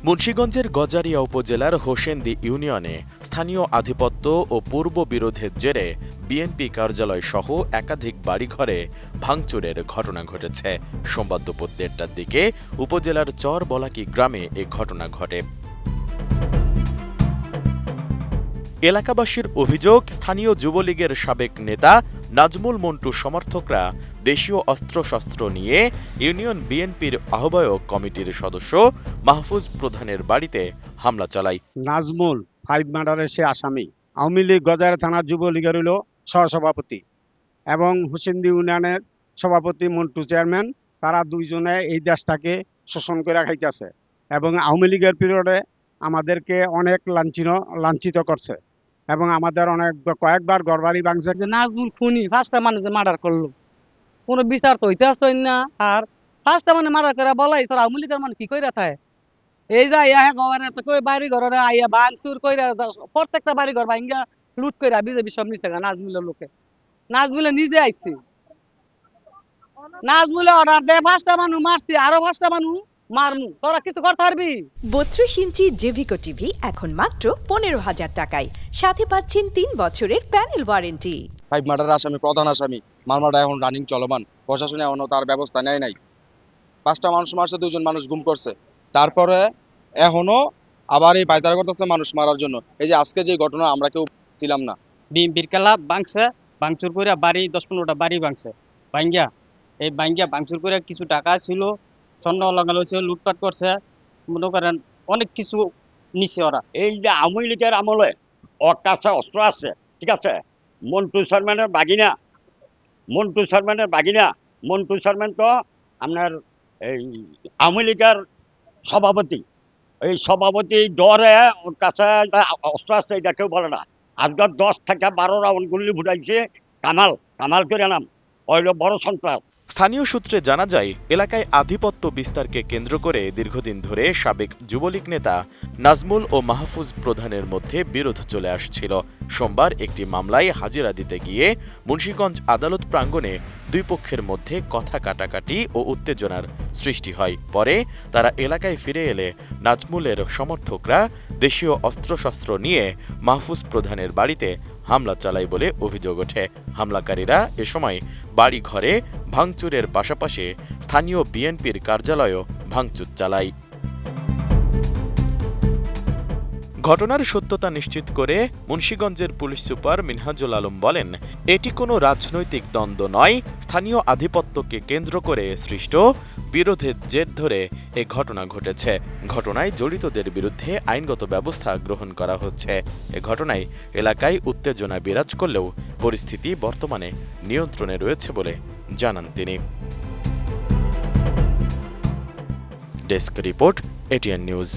মুন্সিগঞ্জের গজারিয়া উপজেলার হোসেন্দি ইউনিয়নে স্থানীয় আধিপত্য ও পূর্ব বিরোধের জেরে বিএনপি কার্যালয় সহ একাধিক বাড়িঘরে ভাঙচুরের ঘটনা ঘটেছে। সোমবার দুপুর ১:৩০টার দিকে উপজেলার চরবলাকি গ্রামে এ ঘটনা ঘটে। এলাকাবাসীর অভিযোগ, স্থানীয় যুবলীগের সাবেক নেতা নাজমুল মন্টু সমর্থকরা দেশীয় অস্ত্রশস্ত্র নিয়ে ইউনিয়ন বিএনপির আহ্বায়ক কমিটির সদস্য মাহফুজ প্রধানের বাড়িতে হামলা চালায়। নাজমুল 5 মার্ডারের সে আসামি। আওয়ামী লীগ গজারিয়া থানার যুবলীগের হইল সহসভাপতি এবং হোসেন্দি ইউনিয়নের সভাপতি মন্টু চেয়ারম্যান। তারা দুইজনে এই দেশটাকে শোষণ করে খাইতেছে এবং আওয়ামী লীগের পিরিয়ডে আমাদেরকে অনেক লাঞ্ছিত করছে এবং আমাদের কয়েকবার ঘরবাড়ি ভাঙছে। নাজমুল খুনি 5টা মানুষ মার্ডার করলো, কোনো বিচার তো হইতে আসেন না। আর 5টা মানে মার্ডার করে বলাই স্যার আওয়ামী লীগের মানে কি কইরা থাকে এই যে কই বাড়ি ঘরে আইয়া ভাঙচুর কইরা প্রত্যেকটা বাড়ি ঘর ভাঙ্গা লুট কইরা বিজেপি সব নিছে। নাজমুলের লোকে নাজমুলে নিজে আইছে, নাজমুলে অর্ডার দেয় 5টা মানুষ মারছি, আরো 5টা মানুষ মারমু, তোরা কিছু করতে পারবি? 32 ইঞ্চি জেভিকো টিভি এখন মাত্র 15,000 টাকায়, সাথে পাচ্ছেন 3 বছরের প্যানেল ওয়ারেন্টি। 5 মার্ডারের আসামি, প্রধান আসামি, মামলাটা এখন রানিং চলমান। প্রশাসনে এখনো তার ব্যবস্থা নেয় নাই। 5টা মানুষ মারছে, 2জন মানুষ গুম করছে। তারপরে এখনো আবার এই পায়তারা করতেছে মানুষ মারার জন্য। এই যে আজকে যে ঘটনা, আমরা কেউ ছিলাম না। বিএনপির ক্লাব ভাঙছে, ভাঙচুর করে বাড়ি 10-15টা বাড়ি ভাঙছে। ভাঙ্গিয়া ভাঙচুর করে কিছু টাকা ছিল, স্বর্ণ অলঙ্কার হয়েছে, লুটপাট করছে, মনে করেন অনেক কিছু নিছে ওরা। এই যে আওয়ামী লীগের আমলে ওর কাছে অস্ত্র আছে, ঠিক আছে। মন্টু চেয়ারম্যানের মন্টু চেয়ারম্যান তো আপনার এই আওয়ামী লীগের সভাপতি। এই সভাপতি ডরে ওর কাছে অস্ত্র আছে এটা কেউ বলে না। আজকে 10 থেকে 12 রাউন্ড গুলি ফুটাইছে কামাল করে নাম, ওই বড় সন্ত্রাস। স্থানীয় সূত্রে জানা যায়, এলাকায় আধিপত্য বিস্তারকে কেন্দ্র করে দীর্ঘদিন ধরে সাবেক যুবলীগ নেতা নাজমুল ও মাহফুজ প্রধানের মধ্যে বিরোধ চলে আসছিল। সোমবার একটি মামলায় হাজিরা দিতে গিয়ে মুন্সিগঞ্জ আদালত প্রাঙ্গণে দুই পক্ষের মধ্যে কথা কাটাকাটি ও উত্তেজনার সৃষ্টি হয়। পরে তারা এলাকায় ফিরে এলে নাজমুলের সমর্থকরা দেশীয় অস্ত্রশস্ত্র নিয়ে মাহফুজ প্রধানের বাড়িতে হামলা চালায় বলে অভিযোগ ওঠে। হামলাকারীরা এ সময় বাড়ি ঘরে ভাঙচুরের পাশাপাশি স্থানীয় বিএনপির কার্যালয়েও ভাঙচুর চালায়। ঘটনার সত্যতা নিশ্চিত করে মুন্সিগঞ্জের পুলিশ সুপার মিনহাজুল আলম বলেন, এটি কোনো রাজনৈতিক দ্বন্দ্ব নয়, স্থানীয় আধিপত্যকে কেন্দ্র করে সৃষ্ট বিরোধের জের ধরে এ ঘটনা ঘটেছে। ঘটনায় জড়িতদের বিরুদ্ধে আইনগত ব্যবস্থা গ্রহণ করা হচ্ছে। এ ঘটনায় এলাকায় উত্তেজনা বিরাজ করলেও পরিস্থিতি বর্তমানে নিয়ন্ত্রণে রয়েছে বলে জানান তিনি। Desk report, ATN news.